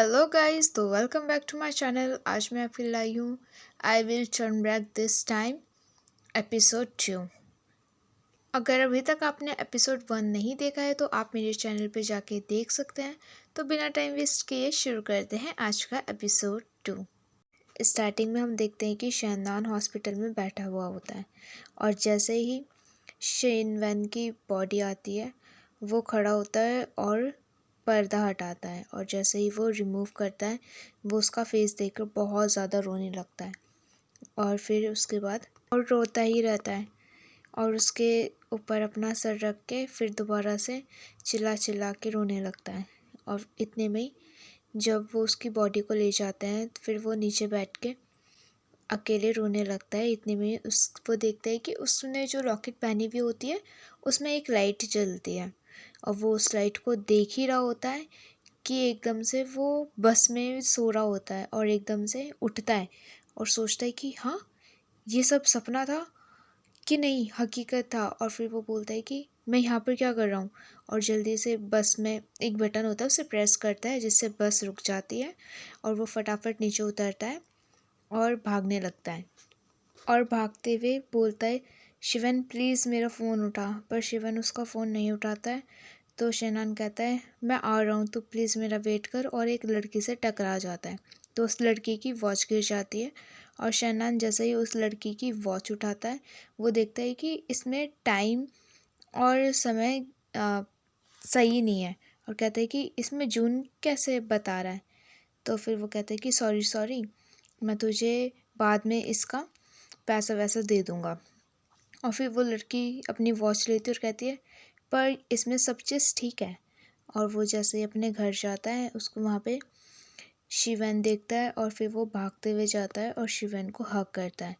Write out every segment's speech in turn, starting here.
Hello guys, तो welcome back to my channel. आज मैं आपके लिए लाई हूँ I will turn back this time episode 2। अगर अभी तक आपने एपिसोड 1 नहीं देखा है तो आप मेरे चैनल पे जाके देख सकते हैं। तो बिना टाइम वेस्ट किए शुरू करते हैं आज का एपिसोड 2। स्टार्टिंग में हम देखते हैं कि शेनवान हॉस्पिटल में बैठा हुआ होता है और जैसे ही शेनवान की बॉडी आती है वो खड़ा होता है और पर्दा हटाता है, और जैसे ही वो रिमूव करता है वो उसका फेस देखकर बहुत ज़्यादा रोने लगता है। और फिर उसके बाद और रोता ही रहता है और उसके ऊपर अपना सर रख के फिर दोबारा से चिल्ला चिल्ला के रोने लगता है। और इतने में ही जब वो उसकी बॉडी को ले जाते हैं तो फिर वो नीचे बैठ के अकेले रोने लगता है। इतने में वो देखता है कि उसने जो लॉकेट पहनी हुई होती है उसमें एक लाइट जलती है, और वो उस लाइट को देख ही रहा होता है कि एकदम से वो बस में सो रहा होता है और एकदम से उठता है और सोचता है कि हाँ, ये सब सपना था कि नहीं हकीकत था। और फिर वो बोलता है कि मैं यहाँ पर क्या कर रहा हूँ, और जल्दी से बस में एक बटन होता है उसे प्रेस करता है जिससे बस रुक जाती है और वो फटाफट नीचे उतरता है और भागने लगता है। और भागते हुए बोलता है, शिवन प्लीज़ मेरा फ़ोन उठा। पर शिवन उसका फ़ोन नहीं उठाता है। तो शेनान कहता है, मैं आ रहा हूँ, तो प्लीज़ मेरा वेट कर, और एक लड़की से टकरा जाता है। तो उस लड़की की वॉच गिर जाती है और शेनान जैसे ही उस लड़की की वॉच उठाता है वो देखता है कि इसमें टाइम और समय सही नहीं है, और कहता है कि इसमें जून कैसे बता रहा है। तो फिर वो कहता है कि सॉरी सॉरी, मैं तुझे बाद में इसका पैसा वैसा दे दूँगा। और फिर वो लड़की अपनी वॉच लेती है और कहती है, पर इसमें सब चीज़ ठीक है। और वो जैसे ही अपने घर जाता है उसको वहाँ पे शिवन देखता है और फिर वो भागते हुए जाता है और शिवन को हग करता है।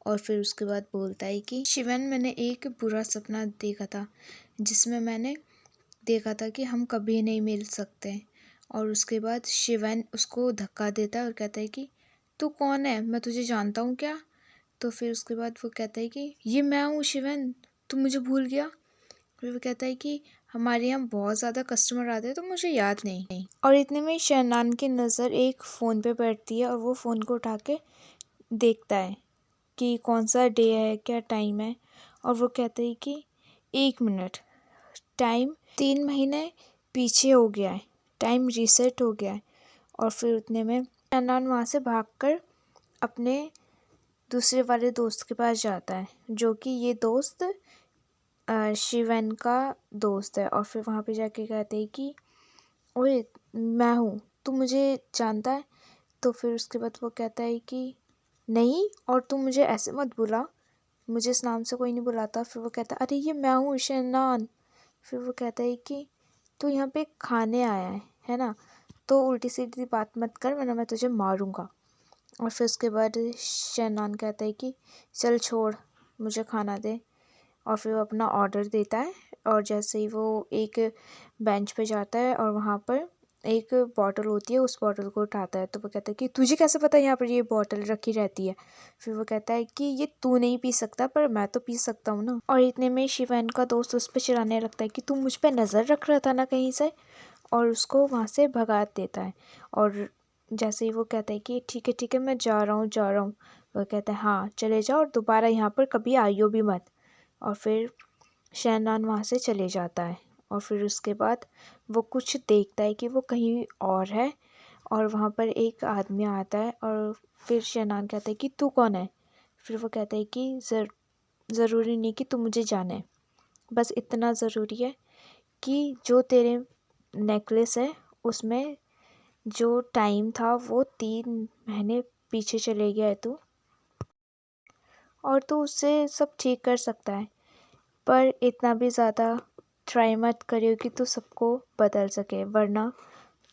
और फिर उसके बाद बोलता है कि शिवन, मैंने एक बुरा सपना देखा था जिसमें मैंने देखा था कि हम कभी नहीं मिल सकते। और उसके बाद शिवन उसको धक्का देता है और कहता है कि तू कौन है, मैं तुझे जानता हूँ क्या। तो फिर उसके बाद वो कहता है कि ये मैं हूँ शिवन, तू मुझे भूल गया। फिर वो कहता है कि हमारे यहाँ बहुत ज़्यादा कस्टमर आते हैं तो मुझे याद नहीं। और इतने में शहनान की नज़र एक फ़ोन पे पड़ती है और वो फ़ोन को उठा के देखता है कि कौन सा डे है, क्या टाइम है। और वो कहता है कि 1 मिनट, टाइम 3 महीने पीछे हो गया है, टाइम रीसेट हो गया है। और फिर उतने में शहनान वहाँ से भागकर अपने दूसरे वाले दोस्त के पास जाता है, जो कि ये दोस्त शिवन का दोस्त है। और फिर वहाँ पे जाके कहते हैं कि ओए, मैं हूँ, तू मुझे जानता है। तो फिर उसके बाद वो कहता है कि नहीं, और तू मुझे ऐसे मत बुला, मुझे इस नाम से कोई नहीं बुलाता। फिर वो कहता है, अरे ये मैं हूँ शेनान। फिर वो कहता है कि तू यहाँ पे खाने आया है ना, तो उल्टी सीधी बात मत कर वरना मैं तुझे मारूंगा। और फिर उसके बाद शेनान कहता है कि चल छोड़, मुझे खाना दे। और फिर वो अपना ऑर्डर देता है और जैसे ही वो एक बेंच पे जाता है और वहाँ पर एक बॉटल होती है, उस बॉटल को उठाता है। तो वो कहता है कि तुझे कैसे पता है यहाँ पर ये बॉटल रखी रहती है। फिर वो कहता है कि ये तू नहीं पी सकता पर मैं तो पी सकता हूँ ना। और इतने में शिवन का दोस्त उस पर चिढ़ाने लगता है कि तू मुझ पर नज़र रख रहा था ना कहीं से, और उसको वहाँ से भगा देता है। और जैसे ही वो कहता है कि ठीक है मैं जा रहा हूँ, वो कहता है हाँ चले जाओ और दोबारा यहाँ पर कभी आइयो भी मत। और फिर शेनान वहाँ से चले जाता है। और फिर उसके बाद वो कुछ देखता है कि वो कहीं और है, और वहाँ पर एक आदमी आता है। और फिर शेनान कहता है कि तू कौन है। फिर वो कहता है कि ज़रूरी नहीं कि तू मुझे जाने, बस इतना ज़रूरी है कि जो तेरे नेकलेस है उसमें जो टाइम था वो 3 महीने पीछे चले गया है तू, और तू उससे सब ठीक कर सकता है। पर इतना भी ज़्यादा ट्राई मत करियो कि तू सबको बदल सके, वरना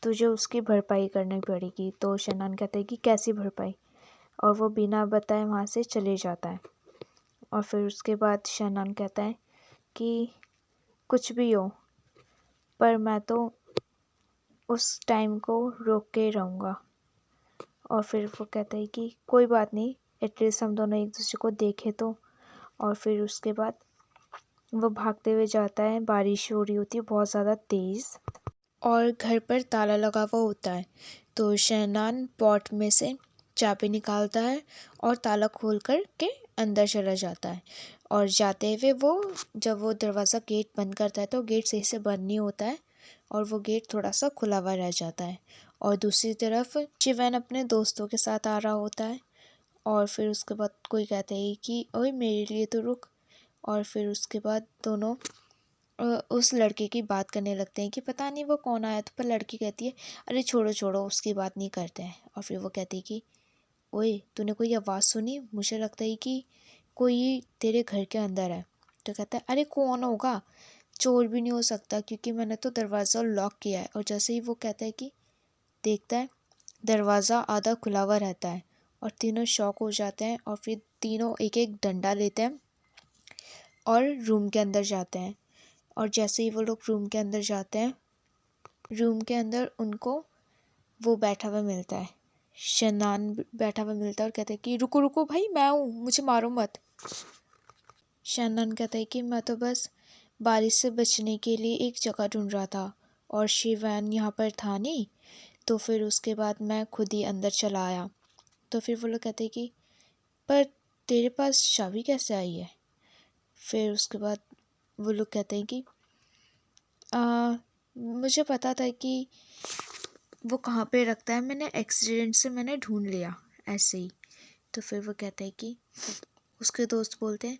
तुझे उसकी भरपाई करनी पड़ेगी। तो शेनान कहता है कि कैसी भरपाई, और वो बिना बताए वहाँ से चले जाता है। और फिर उसके बाद शेनान कहता है कि कुछ भी हो पर मैं तो उस टाइम को रोक के रहूँगा। और फिर वो कहता है कि कोई बात नहीं, एटलीस्ट हम दोनों एक दूसरे को देखें तो। और फिर उसके बाद वो भागते हुए जाता है, बारिश हो रही होती है बहुत ज़्यादा तेज़। और घर पर ताला लगा हुआ होता है। तो शहनान पॉट में से चाबी निकालता है और ताला खोल कर के अंदर चला जाता है। और जाते हुए जब वो दरवाज़ा गेट बंद करता है तो गेट सही से बंद नहीं होता है और वो गेट थोड़ा सा खुला हुआ रह जाता है। और दूसरी तरफ शिवैन अपने दोस्तों के साथ आ रहा होता है और फिर उसके बाद कोई कहता है कि ओए मेरे लिए तो रुक। और फिर उसके बाद दोनों उस लड़के की बात करने लगते हैं कि पता नहीं वो कौन आया। तो पर लड़की कहती है अरे छोड़ो छोड़ो, उसकी बात नहीं करते हैं। और फिर वो कहती है कि ओए तूने कोई आवाज़ सुनी? मुझे लगता है कि कोई तेरे घर के अंदर है। तो कहता है अरे कौन होगा, चोर भी नहीं हो सकता क्योंकि मैंने तो दरवाज़ा लॉक किया है। और जैसे ही वो कहता है कि देखता है दरवाज़ा आधा खुला हुआ रहता है और तीनों शॉक हो जाते हैं। और फिर तीनों एक एक डंडा लेते हैं और रूम के अंदर जाते हैं। और जैसे ही वो लोग रूम के अंदर जाते हैं, रूम के अंदर उनको वो बैठा हुआ मिलता है, शनान बैठा हुआ मिलता है और कहता है कि रुको रुको भाई, मैं हूँ, मुझे मारो मत। शनान कहता है कि मैं तो बस बारिश से बचने के लिए एक जगह ढूंढ रहा था और शिवैन यहाँ पर था नहीं, तो फिर उसके बाद मैं खुद ही अंदर चला आया। तो फिर वो लोग कहते हैं कि पर तेरे पास चाबी कैसे आई है? फिर उसके बाद वो लोग कहते हैं कि मुझे पता था कि वो कहाँ पे रखता है, मैंने एक्सीडेंट से मैंने ढूंढ लिया ऐसे ही। तो फिर वो कहता है कि उसके दोस्त बोलते हैं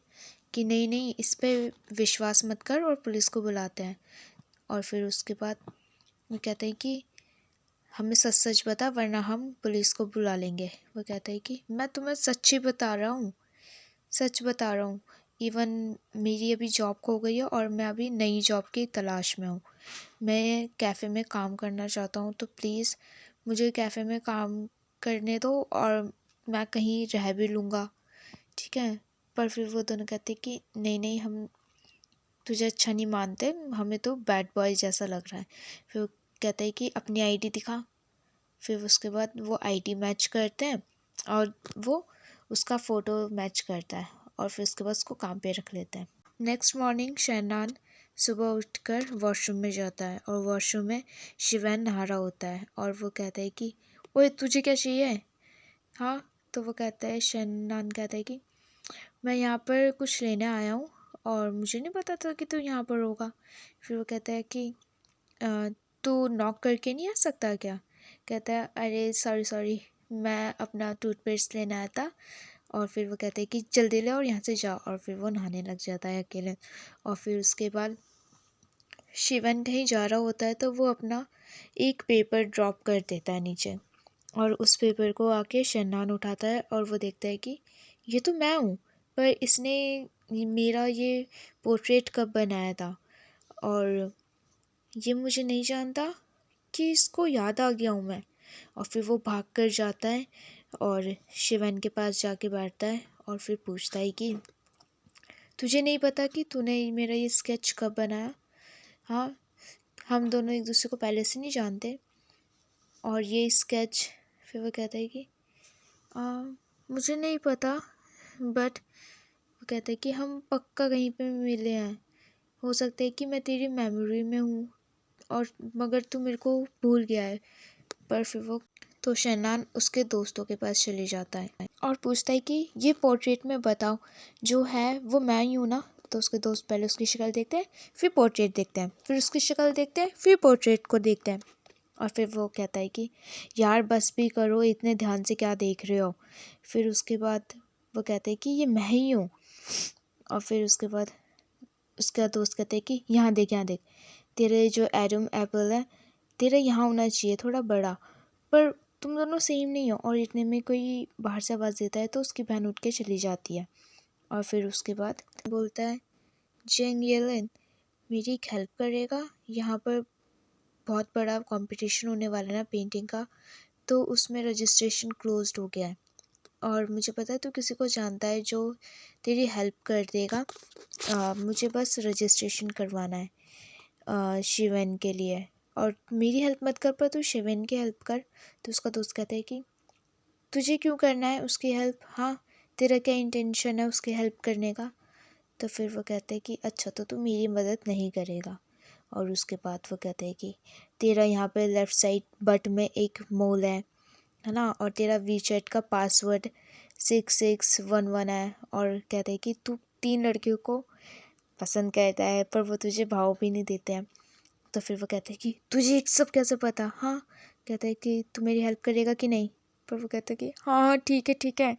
कि नहीं नहीं, इस पे विश्वास मत कर और पुलिस को बुलाते हैं। और फिर उसके बाद वो कहते हैं कि हमें सच सच बता वरना हम पुलिस को बुला लेंगे। वो कहता है कि मैं तुम्हें सच्ची बता रहा हूँ, सच बता रहा हूँ। इवन मेरी अभी जॉब खो गई है और मैं अभी नई जॉब की तलाश में हूँ। मैं कैफ़े में काम करना चाहता हूँ, तो प्लीज़ मुझे कैफ़े में काम करने दो और मैं कहीं रह भी लूँगा, ठीक है? पर फिर वो दोनों कहते कि नहीं नहीं, हम तुझे अच्छा नहीं मानते, हमें तो बैड बॉय जैसा लग रहा है। फिर वो कहता है कि अपनी आईडी दिखा। फिर उसके बाद वो आईडी मैच करते हैं और वो उसका फ़ोटो मैच करता है और फिर उसके बाद उसको काम पे रख लेते हैं। नेक्स्ट मॉर्निंग शहनान सुबह उठकर वॉशरूम में जाता है और वॉशरूम में शिवैन नहा रहा होता है और वो कहता है कि ओए तुझे क्या चाहिए? हाँ। तो वो कहता है, शहनान कहता है कि मैं यहाँ पर कुछ लेने आया हूँ और मुझे नहीं पता था कि तू यहाँ पर होगा। फिर वो कहता है कि तू नॉक करके नहीं आ सकता क्या? कहता है अरे सॉरी सॉरी, मैं अपना टूथपेस्ट लेने आया था। और फिर वो कहते हैं कि जल्दी ले और यहाँ से जाओ। और फिर वो नहाने लग जाता है अकेले। और फिर उसके बाद शिवन कहीं जा रहा होता है तो वो अपना एक पेपर ड्रॉप कर देता है नीचे और उस पेपर को आके शन्नान उठाता है और वो देखता है कि ये तो मैं हूँ, पर इसने मेरा ये पोर्ट्रेट कब बनाया था और ये मुझे नहीं जानता कि इसको याद आ गया हूँ मैं। और फिर वो भाग कर जाता है और शिवन के पास जाके बैठता है और फिर पूछता है कि तुझे नहीं पता कि तूने मेरा ये स्केच कब बनाया? हाँ, हम दोनों एक दूसरे को पहले से नहीं जानते और ये स्केच। फिर वो कहता है कि मुझे नहीं पता, बट वो कहता है कि हम पक्का कहीं पे मिले हैं, हो सकता है कि मैं तेरी मेमोरी में हूँ और मगर तू मेरे को भूल गया है। पर फिर वो तो शहनान उसके दोस्तों के पास चले जाता है और पूछता है कि ये पोर्ट्रेट में बताओ, जो है वो मैं ही हूँ ना? तो उसके दोस्त पहले उसकी शक्ल देखते हैं, फिर पोर्ट्रेट देखते हैं, फिर उसकी शक्ल देखते हैं, फिर पोर्ट्रेट को देखते हैं। और फिर वो कहता है कि यार बस भी करो, इतने ध्यान से क्या देख रहे हो? फिर उसके बाद वो कहते हैं कि ये मैं ही हूँ। और फिर उसके बाद उसका दोस्त कहते हैं कि यहाँ देख, यहाँ देख, तेरे जो एडम एप्पल है तेरा यहाँ होना चाहिए थोड़ा बड़ा, पर तुम दोनों सेम नहीं हो। और इतने में कोई बाहर से आवाज़ देता है तो उसकी बहन उठ के चली जाती है। और फिर उसके बाद बोलता है जेंग येलन मेरी एक हेल्प करेगा, यहाँ पर बहुत बड़ा कंपटीशन होने वाला है ना पेंटिंग का, तो उसमें रजिस्ट्रेशन क्लोज्ड हो गया है और मुझे पता है तू किसी को जानता है जो तेरी हेल्प कर देगा। मुझे बस रजिस्ट्रेशन करवाना है शिवन के लिए, और मेरी हेल्प मत कर पर तू शिवन की हेल्प कर। तो उसका दोस्त कहता है कि तुझे क्यों करना है उसकी हेल्प? हाँ, तेरा क्या इंटेंशन है उसकी हेल्प करने का? तो फिर वो कहते हैं कि अच्छा तो तू मेरी मदद नहीं करेगा। और उसके बाद वो कहते हैं कि तेरा यहाँ पे लेफ़्ट साइड बट में एक मोल है ना, और तेरा वीचैट का पासवर्ड 6611 है, और कहते हैं कि तू 3 लड़कियों को पसंद करता है पर वो तुझे भाव भी नहीं देते हैं। तो फिर वो कहते हैं कि तुझे ये सब कैसे पता? हाँ, कहता है कि तू मेरी हेल्प करेगा कि नहीं? पर वो कहता है कि हाँ हाँ ठीक है,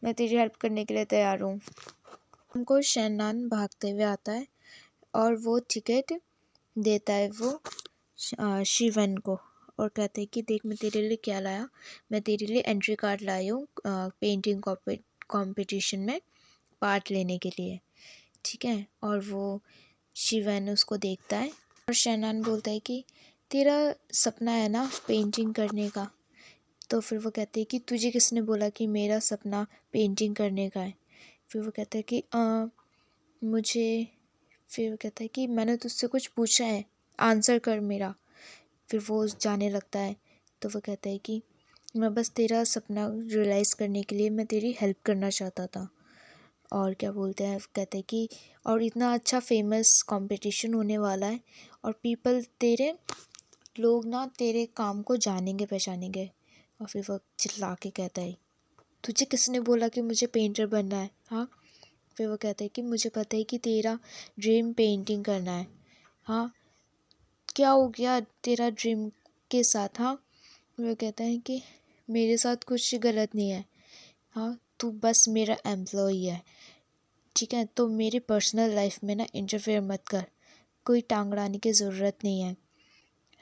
मैं तेरी हेल्प करने के लिए तैयार हूँ। हमको शैनान भागते हुए आता है और वो टिकट देता है वो शिवन को, और कहते हैं कि देख मैं तेरे लिए क्या लाया, मैं तेरे लिए एंट्री कार्ड लाई हूँ पेंटिंग कंपटीशन में पार्ट लेने के लिए, ठीक है। और वो शिवन उसको देखता है और शैनान बोलता है कि तेरा सपना है ना पेंटिंग करने का? तो फिर वो कहते हैं कि तुझे किसने बोला कि मेरा सपना पेंटिंग करने का है? फिर वो कहता है कि मुझे फिर वो कहता है कि मैंने तुझसे कुछ पूछा है, आंसर कर मेरा। फिर वो जाने लगता है। तो वो कहता है कि मैं बस तेरा सपना रियलाइज़ करने के लिए मैं तेरी हेल्प करना चाहता था। और क्या बोलते हैं, कहते हैं कि और इतना अच्छा फेमस कंपटीशन होने वाला है और लोग ना तेरे काम को जानेंगे पहचानेंगे। और फिर वो चिल्ला के कहता है, तुझे किसने बोला कि मुझे पेंटर बनना है? हाँ। फिर वो कहता है कि मुझे पता है कि तेरा ड्रीम पेंटिंग करना है। हाँ, क्या हो गया तेरा ड्रीम के साथ? हाँ। वो कहता है कि मेरे साथ कुछ गलत नहीं है। हाँ, तू बस मेरा एम्प्लॉई है, ठीक है। तो मेरी पर्सनल लाइफ में ना इंटरफेयर मत कर, कोई टांग अड़ाने की ज़रूरत नहीं है।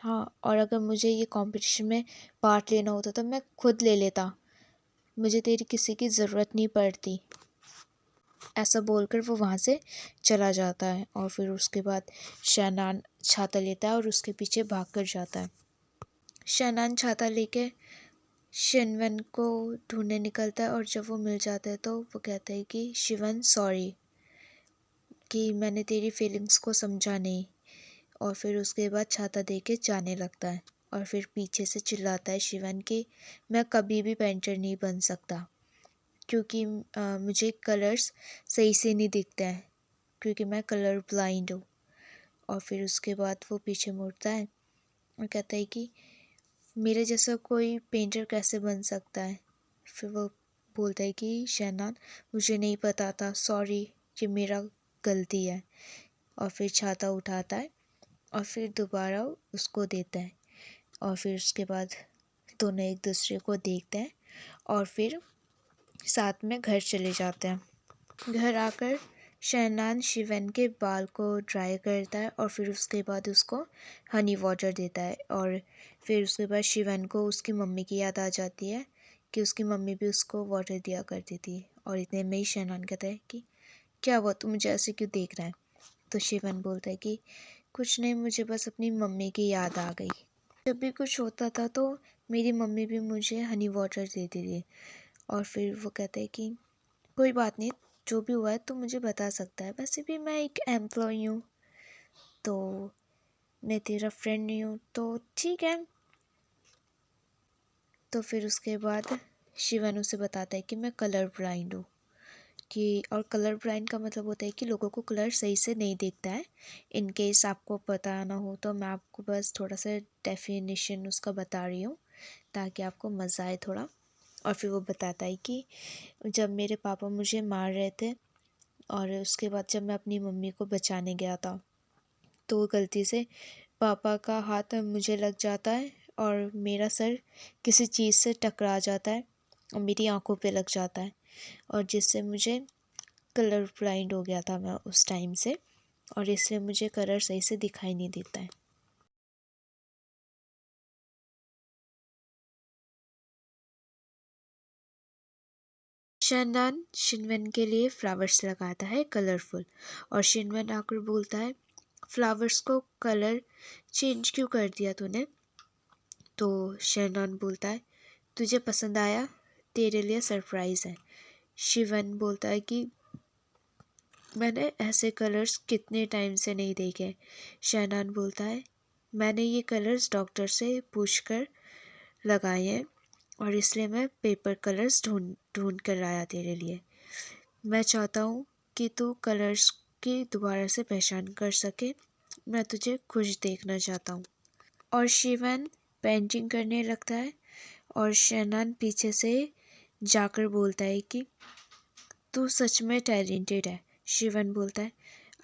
हाँ, और अगर मुझे ये कंपटीशन में पार्ट लेना होता तो मैं खुद ले लेता, मुझे तेरी किसी की ज़रूरत नहीं पड़ती। ऐसा बोलकर वो वहाँ से चला जाता है और फिर उसके बाद शैनान छाता लेता है और उसके पीछे भाग कर जाता है। शैनान छाता लेके शिनवन को ढूंढने निकलता है और जब वो मिल जाता है तो वो कहता है कि शिवन सॉरी कि मैंने तेरी फीलिंग्स को समझा नहीं। और फिर उसके बाद छाता दे के जाने लगता है और फिर पीछे से चिल्लाता है शिवन कि मैं कभी भी पेंटर नहीं बन सकता क्योंकि मुझे कलर्स सही से नहीं दिखते हैं क्योंकि मैं कलर ब्लाइंड हूँ। और फिर उसके बाद वो पीछे मुड़ता है और कहता है कि मेरे जैसा कोई पेंटर कैसे बन सकता है? फिर वो बोलता है कि शहनान मुझे नहीं पता था, सॉरी, ये मेरा गलती है। और फिर छाता उठाता है और फिर दोबारा उसको देता है और फिर उसके बाद दोनों एक दूसरे को देखते हैं और फिर साथ में घर चले जाते हैं। घर आकर शहनान शिवन के बाल को ड्राई करता है और फिर उसके बाद उसको हनी वाटर देता है और फिर उसके बाद शिवन को उसकी मम्मी की याद आ जाती है कि उसकी मम्मी भी उसको वाटर दिया करती थी। और इतने में ही शहनान कहता है कि क्या हुआ, तू मुझे ऐसे क्यों देख रहा है? तो शिवन बोलता है कि कुछ नहीं, मुझे बस अपनी मम्मी की याद आ गई। जब भी कुछ होता था तो मेरी मम्मी भी मुझे हनी वाटर देती थी। और फिर वो कहता है कि कोई बात नहीं, जो भी हुआ है तो मुझे बता सकता है, वैसे भी मैं एक एम्प्लॉई हूँ तो मैं तेरा फ्रेंड नहीं हूँ तो ठीक है। तो फिर उसके बाद शिवन उसे बताता है कि मैं कलर ब्लाइंड हूँ कि, और कलर ब्लाइंड का मतलब होता है कि लोगों को कलर सही से नहीं दिखता है। इन केस आपको पता ना हो तो मैं आपको बस थोड़ा सा डेफिनेशन उसका बता रही हूँ ताकि आपको मज़ा आए थोड़ा। और फिर वो बताता है कि जब मेरे पापा मुझे मार रहे थे और उसके बाद जब मैं अपनी मम्मी को बचाने गया था तो गलती से पापा का हाथ मुझे लग जाता है और मेरा सर किसी चीज़ से टकरा जाता है और मेरी आंखों पे लग जाता है और जिससे मुझे कलर ब्लाइंड हो गया था मैं उस टाइम से, और इसलिए मुझे कलर सही से दिखाई नहीं देता है। शैनान शिनवन के लिए फ्लावर्स लगाता है कलरफुल और शिनवन आकर बोलता है फ्लावर्स को कलर चेंज क्यों कर दिया तूने? तो शैनान बोलता है तुझे पसंद आया, तेरे लिए सरप्राइज़ है। शिवन बोलता है कि मैंने ऐसे कलर्स कितने टाइम से नहीं देखे। शैनान बोलता है मैंने ये कलर्स डॉक्टर से पूछकर लगाए हैं और इसलिए मैं पेपर कलर्स ढूंढ ढूंढ कर आया तेरे लिए। मैं चाहता हूँ कि तू कलर्स की दोबारा से पहचान कर सके, मैं तुझे खुश देखना चाहता हूँ। और शिवन पेंटिंग करने लगता है और शनान पीछे से जाकर बोलता है कि तू सच में टैलेंटेड है। शिवन बोलता है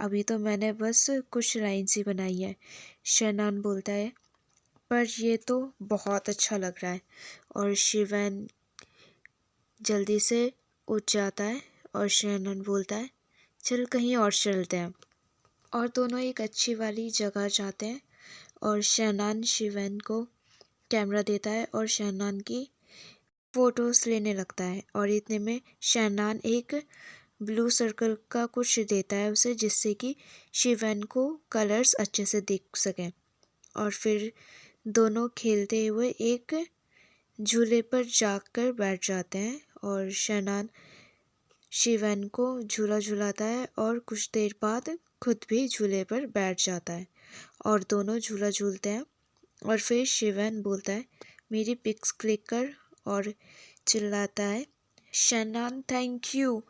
अभी तो मैंने बस कुछ लाइन्स ही बनाई है। शनान बोलता है पर ये तो बहुत अच्छा लग रहा है। और शिवन जल्दी से उठ जाता है और शनान बोलता है चल कहीं और चलते हैं। और दोनों एक अच्छी वाली जगह जाते हैं और शनान शिवन को कैमरा देता है और शनान की फ़ोटोज़ लेने लगता है। और इतने में शनान एक ब्लू सर्कल का कुछ देता है उसे, जिससे कि शिवन को कलर्स अच्छे से दिख सकें। और फिर दोनों खेलते हुए एक झूले पर जाकर बैठ जाते हैं और शनान शिवन को झूला झुलाता है और कुछ देर बाद खुद भी झूले पर बैठ जाता है और दोनों झूला झूलते हैं। और फिर शिवन बोलता है मेरी पिक्स क्लिक कर और चिल्लाता है शनान थैंक यू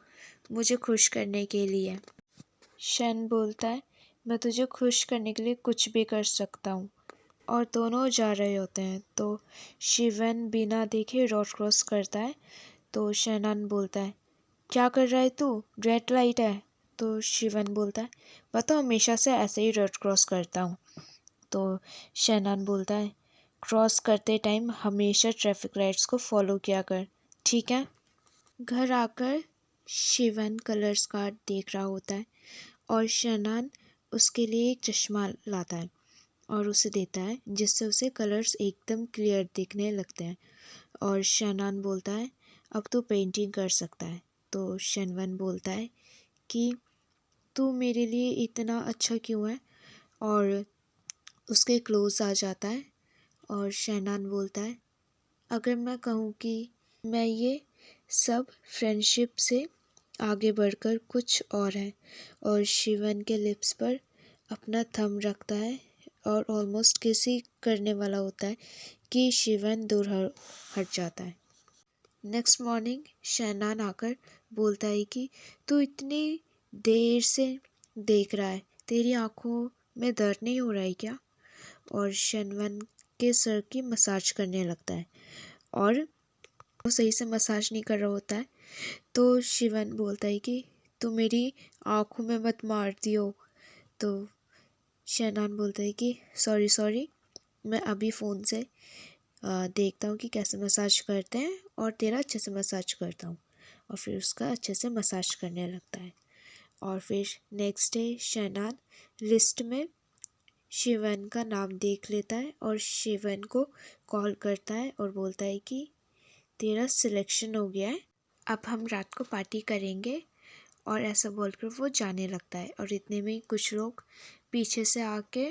मुझे खुश करने के लिए। शन बोलता है मैं तुझे खुश करने के लिए कुछ भी कर सकता हूँ। और दोनों जा रहे होते हैं तो शिवन बिना देखे रोड क्रॉस करता है। तो शनान बोलता है क्या कर रहा है तू, रेड लाइट है। तो शिवन बोलता है मैं तो हमेशा से ऐसे ही रोड क्रॉस करता हूँ। तो शनान बोलता है क्रॉस करते टाइम हमेशा ट्रैफिक लाइट्स को फॉलो किया कर, ठीक है। घर आकर शिवन कलर्स कार्ड देख रहा होता है और शनान उसके लिए एक चश्मा लाता है और उसे देता है, जिससे उसे कलर्स एकदम क्लियर दिखने लगते हैं। और शनान बोलता है अब तू पेंटिंग कर सकता है। तो शनवन बोलता है कि तू मेरे लिए इतना अच्छा क्यों है, और उसके क्लोज आ जाता है। और शनान बोलता है अगर मैं कहूँ कि मैं ये सब फ्रेंडशिप से आगे बढ़कर कुछ और है। और शिवन के लिप्स पर अपना थंब रखता है और ऑलमोस्ट किसी करने वाला होता है कि शिवन दूर हट जाता है। नेक्स्ट मॉर्निंग शनान आकर बोलता है कि तू इतनी देर से देख रहा है, तेरी आंखों में दर्द नहीं हो रहा है क्या। और शनवन के सर की मसाज करने लगता है और वो सही से मसाज नहीं कर रहा होता है। तो शिवन बोलता है कि तू मेरी आँखों में मत मार दियो। तो शनान बोलता है कि सॉरी मैं अभी फ़ोन से देखता हूँ कि कैसे मसाज करते हैं और तेरा अच्छे से मसाज करता हूँ। और फिर उसका अच्छे से मसाज करने लगता है। और फिर नेक्स्ट डे शनान लिस्ट में शिवन का नाम देख लेता है और शिवन को कॉल करता है और बोलता है कि तेरा सिलेक्शन हो गया है, अब हम रात को पार्टी करेंगे। और ऐसा बोलकर वो जाने लगता है। और इतने में कुछ लोग पीछे से आके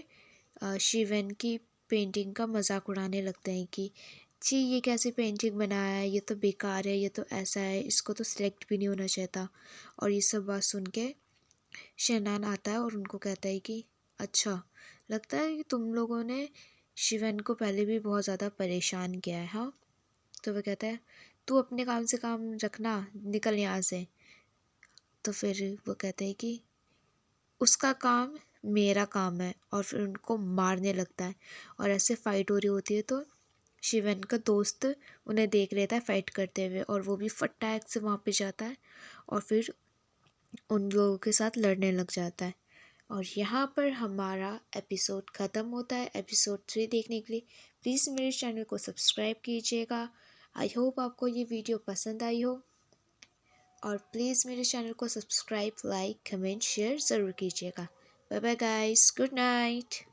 शिवन की पेंटिंग का मजाक उड़ाने लगते हैं कि जी ये कैसी पेंटिंग बनाया है, ये तो बेकार है, ये तो ऐसा है, इसको तो सिलेक्ट भी नहीं होना चाहिए था। और ये सब बात सुन के शनान आता है और उनको कहता है कि अच्छा लगता है कि तुम लोगों ने शिवन को पहले भी बहुत ज़्यादा परेशान किया है। हाँ, तो वह कहता है तू अपने काम से काम रखना, निकल यहाँ से। तो फिर वो कहते हैं कि उसका काम मेरा काम है, और फिर उनको मारने लगता है। और ऐसे फाइट हो रही होती है तो शिवन का दोस्त उन्हें देख लेता है फाइट करते हुए और वो भी फटाक से वहाँ पे जाता है और फिर उन लोगों के साथ लड़ने लग जाता है। और यहाँ पर हमारा एपिसोड ख़त्म होता है। एपिसोड 3 देखने के लिए प्लीज़ मेरे चैनल को सब्सक्राइब कीजिएगा। आई होप आपको ये वीडियो पसंद आई हो, और प्लीज़ मेरे चैनल को सब्सक्राइब, लाइक, कमेंट, शेयर ज़रूर कीजिएगा। Bye bye guys, good night.